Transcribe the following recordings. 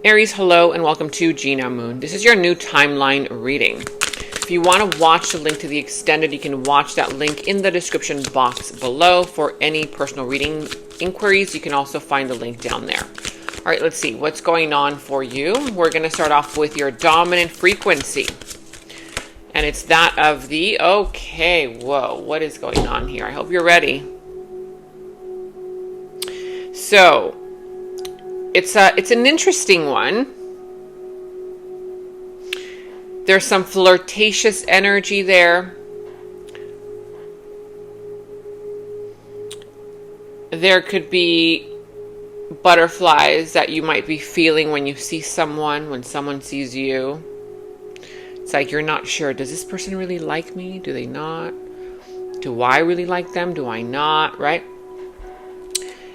Aries, hello and welcome to Gena Moon. This is your new timeline reading. If you want to watch the link to the extended, you can watch that link in the description box below. For any personal reading inquiries, you can also find the link down there. All right, let's see what's going on for you. We're going to start off with your dominant frequency. And it's that of the, okay, whoa, what is going on here? I hope you're ready. So, it's an interesting one. There's some flirtatious energy there. There could be butterflies that you might be feeling when you see someone, when someone sees you. It's like you're not sure, does this person really like me? Do they not? Do I really like them? Do I not? Right?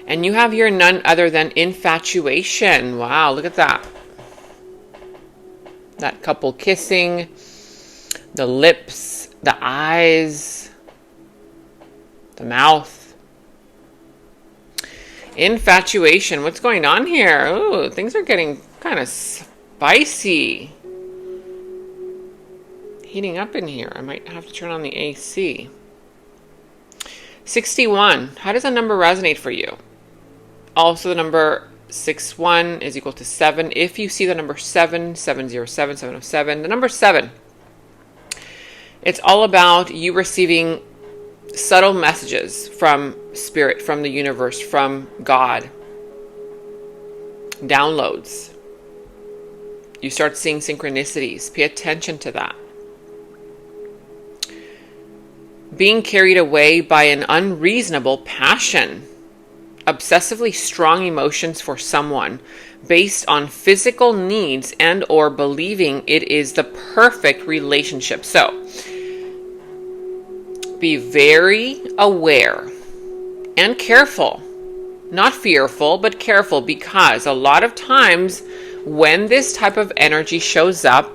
And you have here none other than infatuation. Wow, look at that. That couple kissing, the lips, the eyes, the mouth. Infatuation. What's going on here? Ooh, things are getting kind of spicy. Heating up in here. I might have to turn on the AC. 61. How does that number resonate for you? Also, the number 61 is equal to 7. If you see the number 7, 707, 707, the number 7, it's all about you receiving subtle messages from spirit, from the universe, from God. Downloads. You start seeing synchronicities. Pay attention to that. Being carried away by an unreasonable passion. Obsessively strong emotions for someone based on physical needs and or believing it is the perfect relationship. So be very aware and careful, not fearful, but careful, because a lot of times when this type of energy shows up,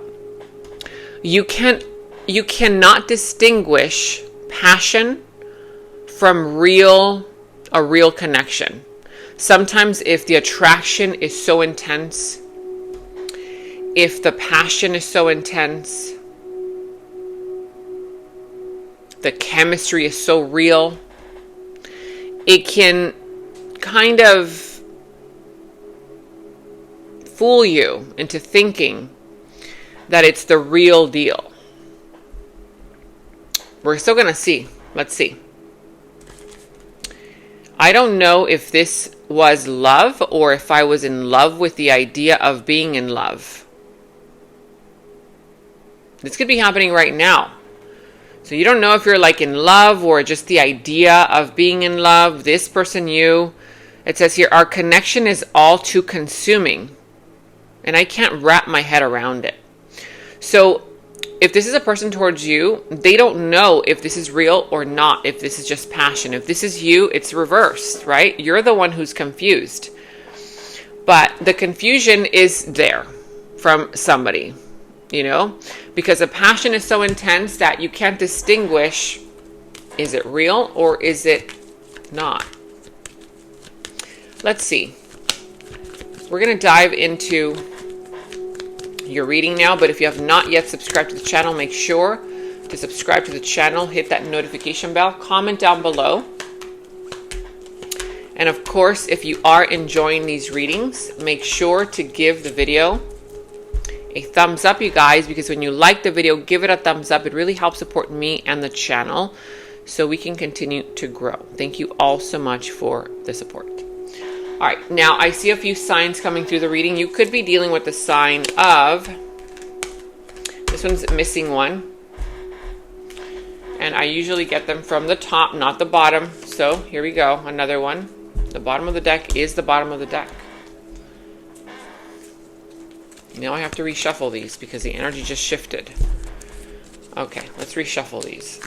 you cannot distinguish passion from a real connection. Sometimes if the attraction is so intense, if the passion is so intense, the chemistry is so real, it can kind of fool you into thinking that it's the real deal. We're still going to see. Let's see. I don't know if this was love or if I was in love with the idea of being in love. This could be happening right now. So you don't know if you're like in love or just the idea of being in love. This person, you. It says here, our connection is all too consuming. And I can't wrap my head around it. So if this is a person towards you, they don't know if this is real or not, if this is just passion. If this is you, it's reversed, right? You're the one who's confused. But the confusion is there from somebody, you know? Because the passion is so intense that you can't distinguish, is it real or is it not? Let's see. We're going to dive into your reading now, but if you have not yet subscribed to the channel, make sure to subscribe to the channel, hit that notification bell, comment down below, and of course, if you are enjoying these readings, make sure to give the video a thumbs up, you guys, because when you like the video, give it a thumbs up. It really helps support me and the channel so we can continue to grow. Thank you all so much for the support. All right, now I see a few signs coming through the reading. You could be dealing with the sign of, this one's missing one. And I usually get them from the top, not the bottom. So here we go, another one. The bottom of the deck is the bottom of the deck. Now I have to reshuffle these because the energy just shifted. Okay, let's reshuffle these.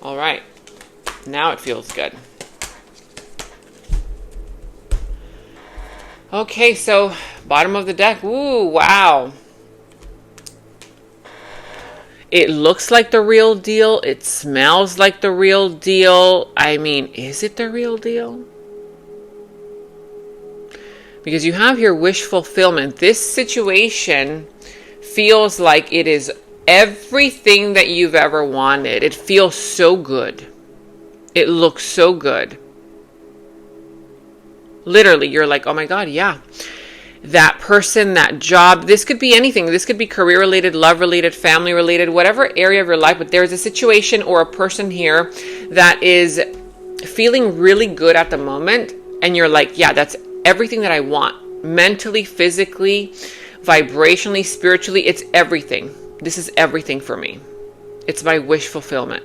All right, now it feels good. Okay, so bottom of the deck. Ooh, wow. it looks like the real deal. It smells like the real deal. I mean, is it the real deal? Because you have here wish fulfillment. This situation feels like it is everything that you've ever wanted. It feels so good. It looks so good. Literally, you're like, oh my God, yeah. That person, that job, this could be anything. This could be career related, love related, family related, whatever area of your life. But there's a situation or a person here that is feeling really good at the moment. And you're like, yeah, that's everything that I want. Mentally, physically, vibrationally, spiritually, it's everything. This is everything for me. It's my wish fulfillment.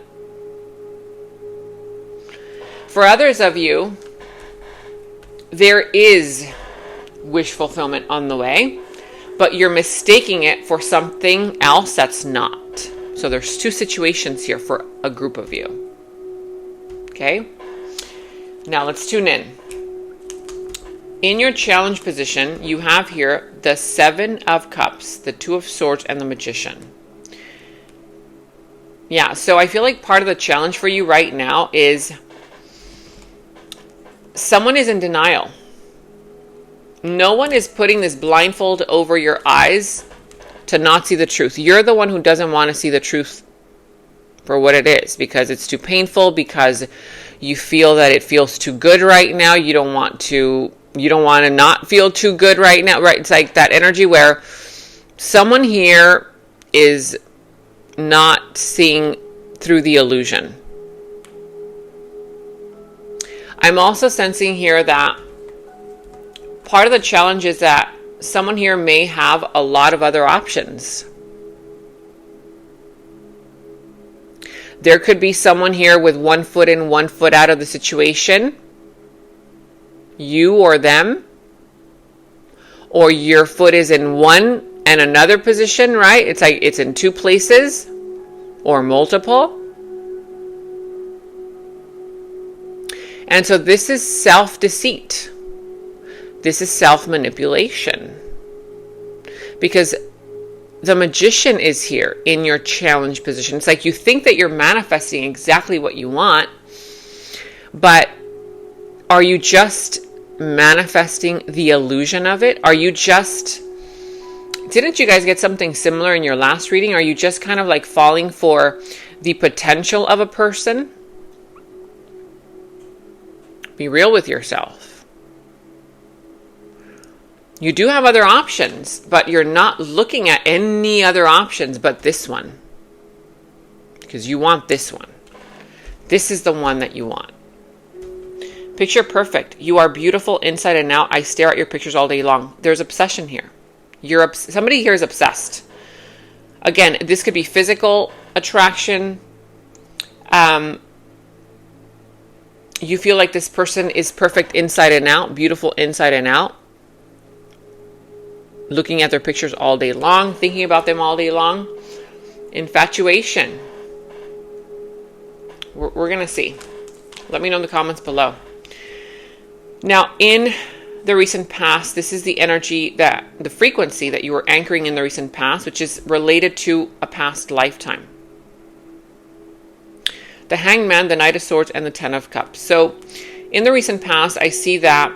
For others of you, there is wish fulfillment on the way, but you're mistaking it for something else that's not. So there's two situations here for a group of you. Okay? Now let's tune in. In your challenge position, you have here the Seven of Cups, the Two of Swords, and the Magician. Yeah, so I feel like part of the challenge for you right now is someone is in denial. No one is putting this blindfold over your eyes to not see the truth. You're the one who doesn't want to see the truth for what it is, because it's too painful, because you feel that it feels too good right now. You don't want to not feel too good right now, right? It's like that energy where someone here is not seeing through the illusion. I'm also sensing here that part of the challenge is that someone here may have a lot of other options. There could be someone here with 1 foot in, 1 foot out of the situation. You or them. Or your foot is in one and another position, right? It's like it's in two places or multiple. And so this is self-deceit. This is self-manipulation. Because the Magician is here in your challenge position. It's like you think that you're manifesting exactly what you want, but are you just manifesting the illusion of it? Are you just... Didn't you guys get something similar in your last reading? Are you just kind of like falling for the potential of a person? Be real with yourself. You do have other options, but you're not looking at any other options but this one. Because you want this one. This is the one that you want. Picture perfect. You are beautiful inside and out. I stare at your pictures all day long. There's obsession here. Somebody here is obsessed. Again, this could be physical attraction. You feel like this person is perfect inside and out, beautiful inside and out. Looking at their pictures all day long, thinking about them all day long. Infatuation. We're going to see. Let me know in the comments below. Now, in the recent past, this is the energy, the frequency that you were anchoring in the recent past, which is related to a past lifetime. The Hangman, the Knight of Swords, and the Ten of Cups. So, in the recent past, I see that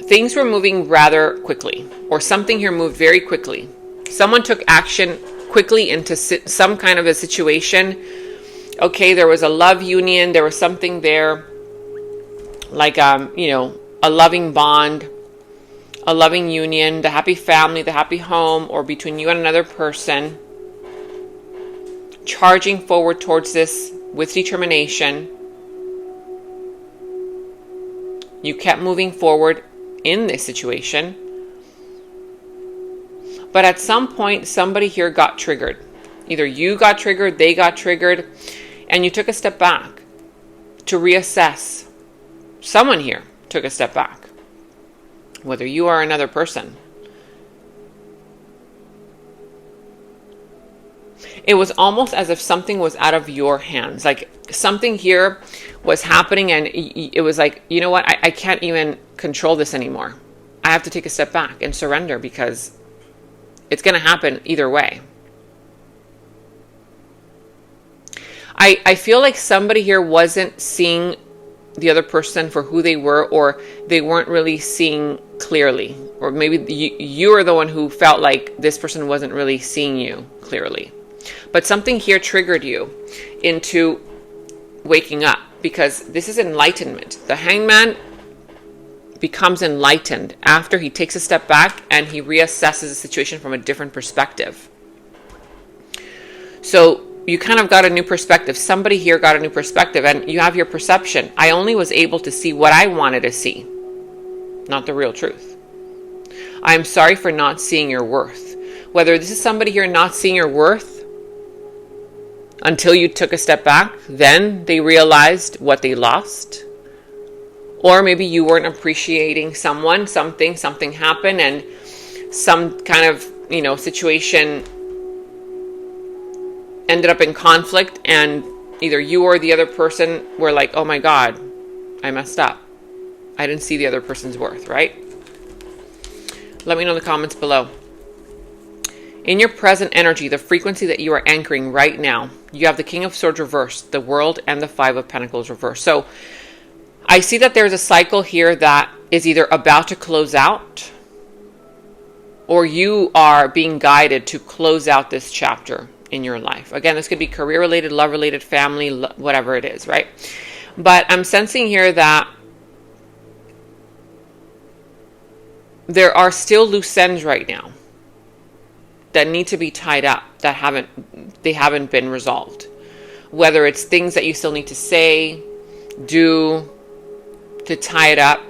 things were moving rather quickly, or something here moved very quickly. Someone took action quickly into some kind of a situation. Okay, there was a love union. There was something there, like a loving bond, a loving union, the happy family, the happy home, or between you and another person. Charging forward towards this with determination. You kept moving forward in this situation. But at some point, somebody here got triggered. Either you got triggered, they got triggered, and you took a step back to reassess. Someone here took a step back. Whether you are another person. It was almost as if something was out of your hands. Like something here was happening and it was like, you know what? I can't even control this anymore. I have to take a step back and surrender because it's going to happen either way. I feel like somebody here wasn't seeing the other person for who they were, or they weren't really seeing clearly. Or maybe you are the one who felt like this person wasn't really seeing you clearly. But something here triggered you into waking up, because this is enlightenment. The Hangman becomes enlightened after he takes a step back and he reassesses the situation from a different perspective. So you kind of got a new perspective. Somebody here got a new perspective, and you have your perception. I only was able to see what I wanted to see, not the real truth. I'm sorry for not seeing your worth. Whether this is somebody here not seeing your worth until you took a step back, then they realized what they lost. Or maybe you weren't appreciating someone, something happened, and some kind of, situation ended up in conflict, and either you or the other person were like, oh my God, I messed up. I didn't see the other person's worth, right? Let me know in the comments below. In your present energy, the frequency that you are anchoring right now, you have the King of Swords reversed, the World, and the Five of Pentacles reversed. So I see that there's a cycle here that is either about to close out, or you are being guided to close out this chapter in your life. Again, this could be career related, love related, family, whatever it is, right? But I'm sensing here that there are still loose ends right now that need to be tied up, that haven't been resolved. Whether it's things that you still need to say, do, to tie it up.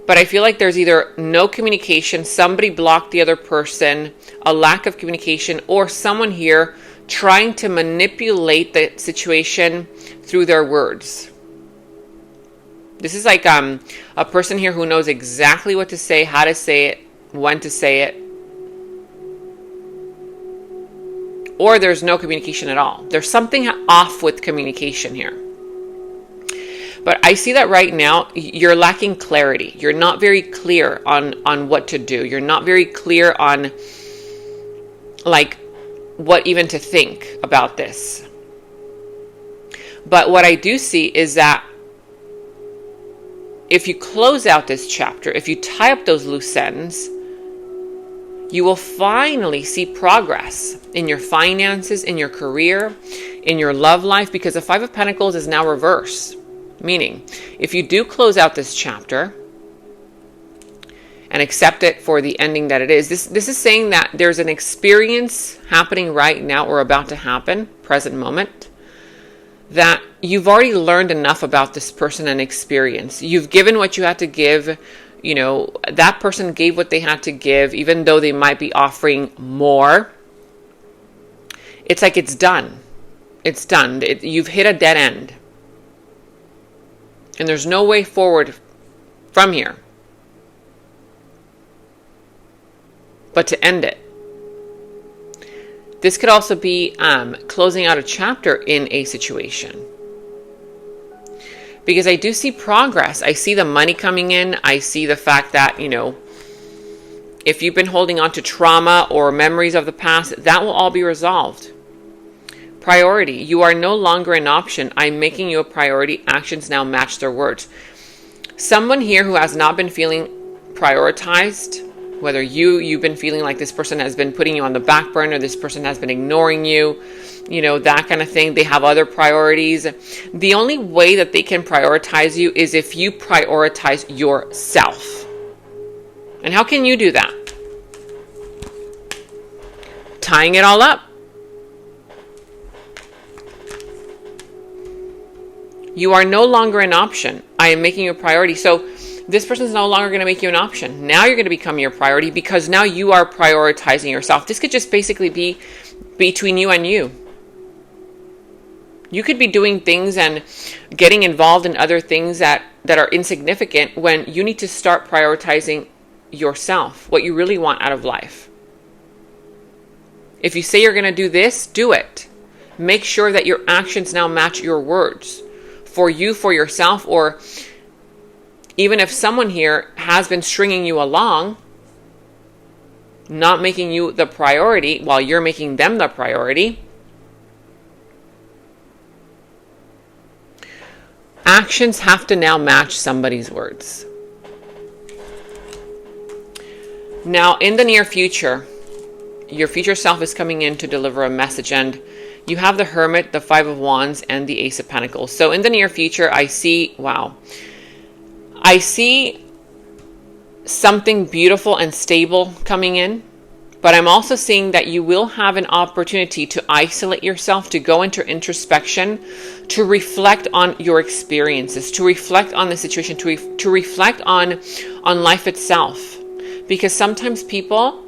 But I feel like there's either no communication, somebody blocked the other person, a lack of communication, or someone here trying to manipulate the situation through their words. This is like a person here who knows exactly what to say, how to say it, when to say it. Or there's no communication at all. There's something off with communication here. But I see that right now, you're lacking clarity. You're not very clear on what to do. You're not very clear on, like, what even to think about this. But what I do see is that if you close out this chapter, if you tie up those loose ends, you will finally see progress in your finances, in your career, in your love life, because the Five of Pentacles is now reversed. Meaning, if you do close out this chapter and accept it for the ending that it is, this is saying that there's an experience happening right now or about to happen, present moment, that you've already learned enough about this person and experience. You've given what you had to give. That person gave what they had to give, even though they might be offering more. It's like it's done. It's done. You've hit a dead end. And there's no way forward from here but to end it. This could also be closing out a chapter in a situation. Because I do see progress. I see the money coming in. I see the fact that, if you've been holding on to trauma or memories of the past, that will all be resolved. Priority. You are no longer an option. I'm making you a priority. Actions now match their words. Someone here who has not been feeling prioritized, whether you've been feeling like this person has been putting you on the back burner, this person has been ignoring you, that kind of thing. They have other priorities. The only way that they can prioritize you is if you prioritize yourself. And how can you do that? Tying it all up. You are no longer an option. I am making you a priority. So this person is no longer going to make you an option. Now you're going to become your priority because now you are prioritizing yourself. This could just basically be between you and you. You could be doing things and getting involved in other things that are insignificant when you need to start prioritizing yourself, what you really want out of life. If you say you're going to do this, do it. Make sure that your actions now match your words. For you, for yourself, or even if someone here has been stringing you along, not making you the priority while you're making them the priority, actions have to now match somebody's words. Now, in the near future, your future self is coming in to deliver a message, and you have the Hermit, the Five of Wands, and the Ace of Pentacles. So in the near future, I see, wow, I see something beautiful and stable coming in, but I'm also seeing that you will have an opportunity to isolate yourself, to go into introspection, to reflect on your experiences, to reflect on the situation, to reflect on life itself. Because sometimes people,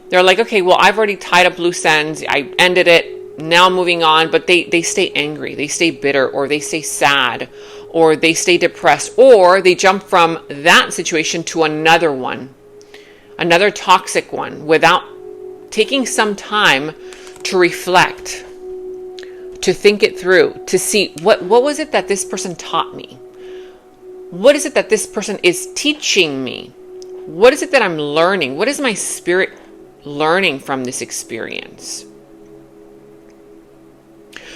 they're like, okay, well, I've already tied up loose ends. I ended it. Now I'm moving on. But they stay angry. They stay bitter, or they stay sad, or they stay depressed, or they jump from that situation to another one, another toxic one, without taking some time to reflect, to think it through, to see what was it that this person taught me? What is it that this person is teaching me? What is it that I'm learning? What is my spirit learning from this experience?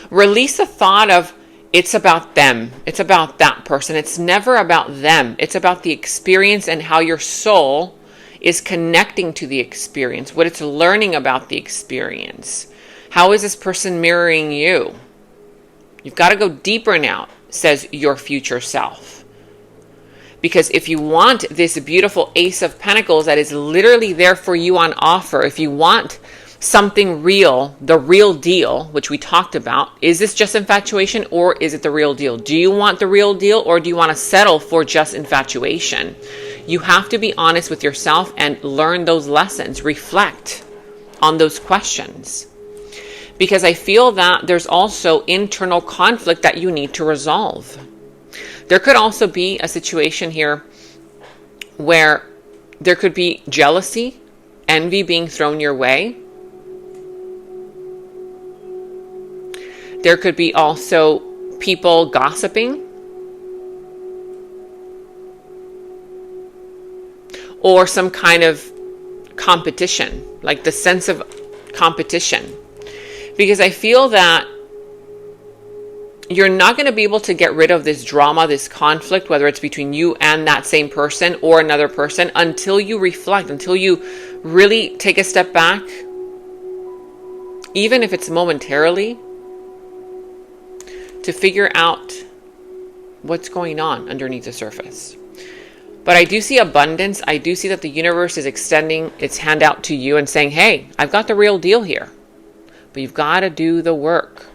Release the thought of it's about them. It's about that person. It's never about them. It's about the experience and how your soul is connecting to the experience, what it's learning about the experience. How is this person mirroring you? You've got to go deeper now, says your future self. Because if you want this beautiful Ace of Pentacles that is literally there for you on offer, if you want something real, the real deal, which we talked about, is this just infatuation or is it the real deal? Do you want the real deal, or do you want to settle for just infatuation? You have to be honest with yourself and learn those lessons, reflect on those questions. Because I feel that there's also internal conflict that you need to resolve. There could also be a situation here where there could be jealousy, envy being thrown your way. There could be also people gossiping, or some kind of competition, like the sense of competition. Because I feel that you're not going to be able to get rid of this drama, this conflict, whether it's between you and that same person or another person, until you reflect, until you really take a step back, even if it's momentarily, to figure out what's going on underneath the surface. But I do see abundance. I do see that the universe is extending its hand out to you and saying, hey, I've got the real deal here, but you've got to do the work.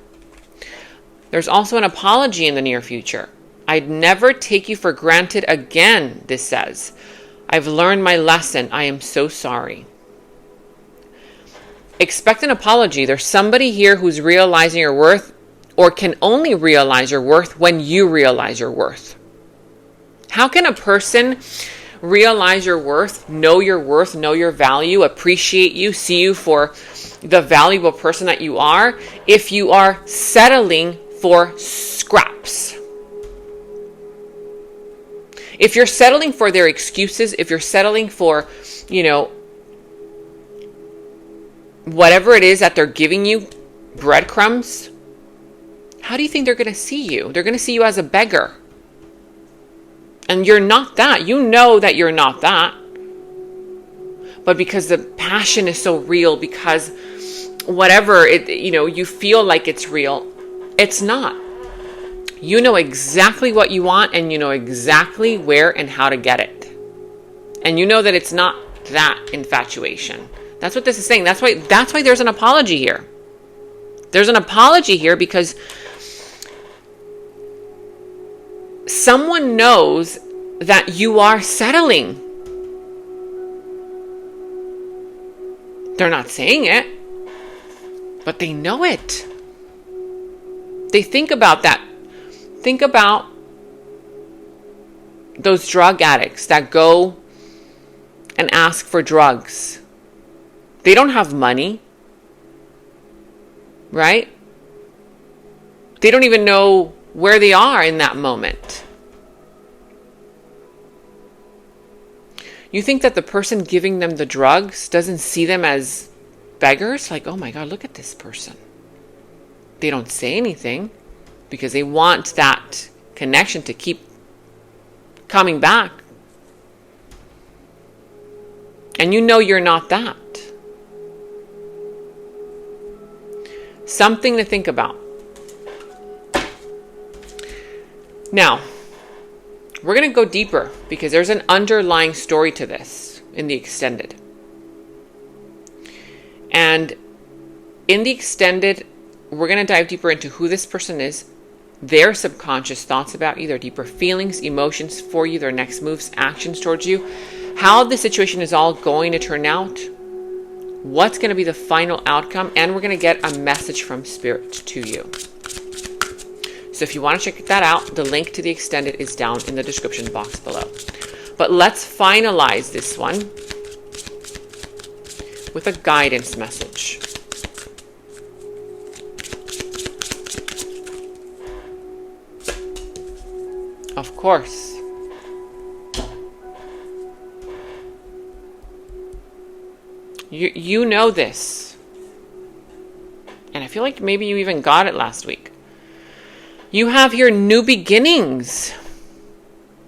There's also an apology in the near future. I'd never take you for granted again, this says. I've learned my lesson. I am so sorry. Expect an apology. There's somebody here who's realizing your worth, or can only realize your worth when you realize your worth. How can a person realize your worth, know your value, appreciate you, see you for the valuable person that you are, if you are settling for scraps? If you're settling for their excuses, if you're settling for, whatever it is that they're giving you, breadcrumbs, how do you think they're going to see you? They're going to see you as a beggar. And you're not that. You know that you're not that. But because the passion is so real, because whatever it, you feel like it's real, it's not. You know exactly what you want, and you know exactly where and how to get it. And you know that it's not that infatuation. That's what this is saying. That's why there's an apology here. There's an apology here because someone knows that you are settling. They're not saying it, but they know it. They think about that. Think about those drug addicts that go and ask for drugs. They don't have money, right? They don't even know where they are in that moment. You think that the person giving them the drugs doesn't see them as beggars? Like, oh my God, look at this person. They don't say anything because they want that connection to keep coming back. And you know you're not that. Something to think about. Now, we're going to go deeper because there's an underlying story to this in the extended. And in the extended, we're going to dive deeper into who this person is, their subconscious thoughts about you, their deeper feelings, emotions for you, their next moves, actions towards you, how the situation is all going to turn out, what's going to be the final outcome, and we're going to get a message from Spirit to you. So if you want to check that out, the link to the extended is down in the description box below. But let's finalize this one with a guidance message. Of course. You know this. And I feel like maybe you even got it last week. You have your new beginnings.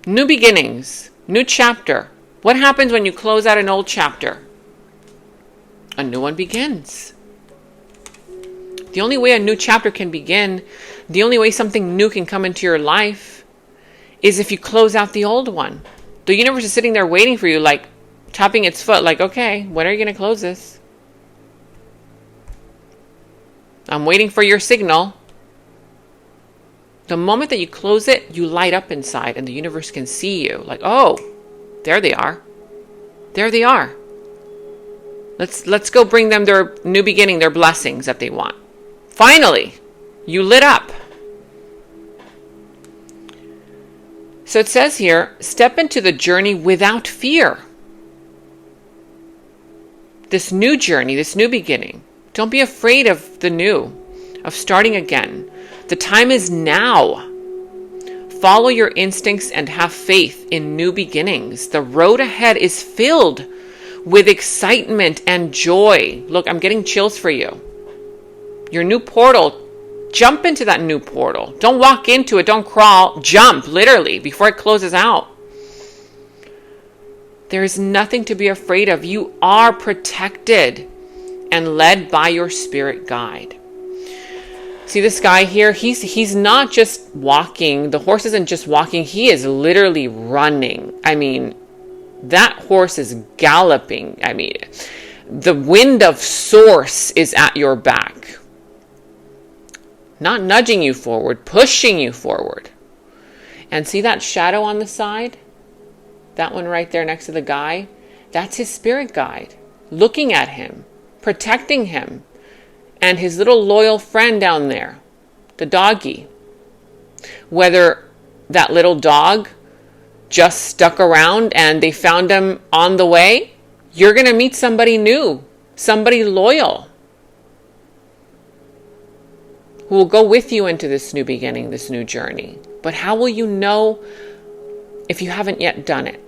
New beginnings. New chapter. What happens when you close out an old chapter? A new one begins. The only way a new chapter can begin, the only way something new can come into your life, is if you close out the old one. The universe is sitting there waiting for you, like tapping its foot, like, okay, when are you going to close this? I'm waiting for your signal. The moment that you close it, you light up inside and the universe can see you. Like, oh, there they are. There they are. Let's go bring them their new beginning, their blessings that they want. Finally, you lit up. So it says here, step into the journey without fear. This new journey, this new beginning. Don't be afraid of the new, of starting again. The time is now. Follow your instincts and have faith in new beginnings. The road ahead is filled with excitement and joy. Look, I'm getting chills for you. Your new portal, jump into that new portal. Don't walk into it, don't crawl, jump, literally, before it closes out. There is nothing to be afraid of. You are protected and led by your spirit guide. See this guy here? He's not just walking. The horse isn't just walking. He is literally running. I mean, that horse is galloping. I mean, the wind of source is at your back. Not nudging you forward, pushing you forward. And see that shadow on the side? That one right there next to the guy? That's his spirit guide. Looking at him, protecting him. And his little loyal friend down there, the doggy. Whether that little dog just stuck around and they found him on the way, you're going to meet somebody new, somebody loyal, who will go with you into this new beginning, this new journey. But how will you know if you haven't yet done it?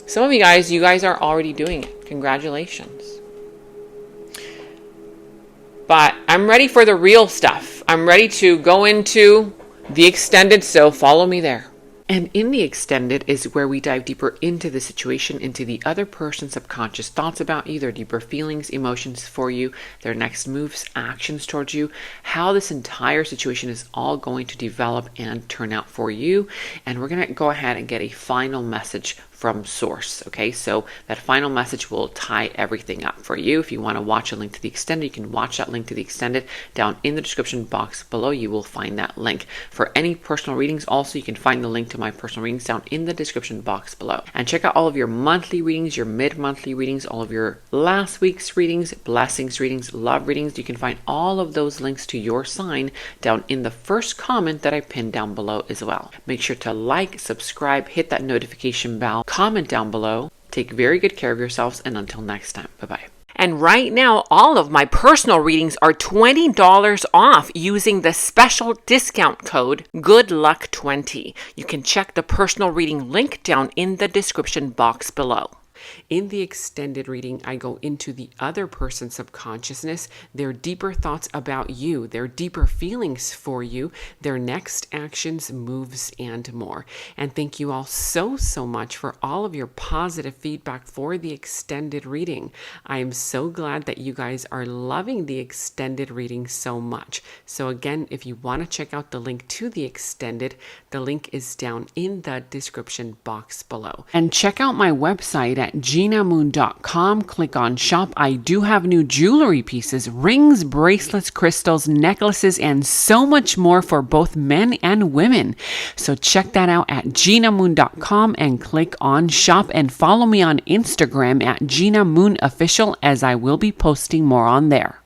Some of you guys are already doing it. Congratulations. But I'm ready for the real stuff. I'm ready to go into the extended, so follow me there. And in the extended is where we dive deeper into the situation, into the other person's subconscious thoughts about you, their deeper feelings, emotions for you, their next moves, actions towards you, how this entire situation is all going to develop and turn out for you. And we're going to go ahead and get a final message from source. Okay, so that final message will tie everything up for you. If you want to watch a link to the extended, you can watch that link to the extended down in the description box below. You will find that link. For any personal readings, also you can find the link to my personal readings down in the description box below. And check out all of your monthly readings, your mid-monthly readings, all of your last week's readings, blessings readings, love readings. You can find all of those links to your sign down in the first comment that I pinned down below as well. Make sure to like, subscribe, hit that notification bell, comment down below. Take very good care of yourselves, and until next time, bye-bye. And right now, all of my personal readings are $20 off using the special discount code GOODLUCK20. You can check the personal reading link down in the description box below. In the extended reading, I go into the other person's subconsciousness, their deeper thoughts about you, their deeper feelings for you, their next actions, moves, and more. And thank you all so much for all of your positive feedback for the extended reading. I am so glad that you guys are loving the extended reading so much. So again, if you want to check out the link to the extended, the link is down in the description box below. And check out my website at genamoon.com. Click on shop. I do have new jewelry pieces, rings, bracelets, crystals, necklaces, and so much more for both men and women. So check that out at genamoon.com and click on shop, and follow me on Instagram at Gena Moon Official, as I will be posting more on there.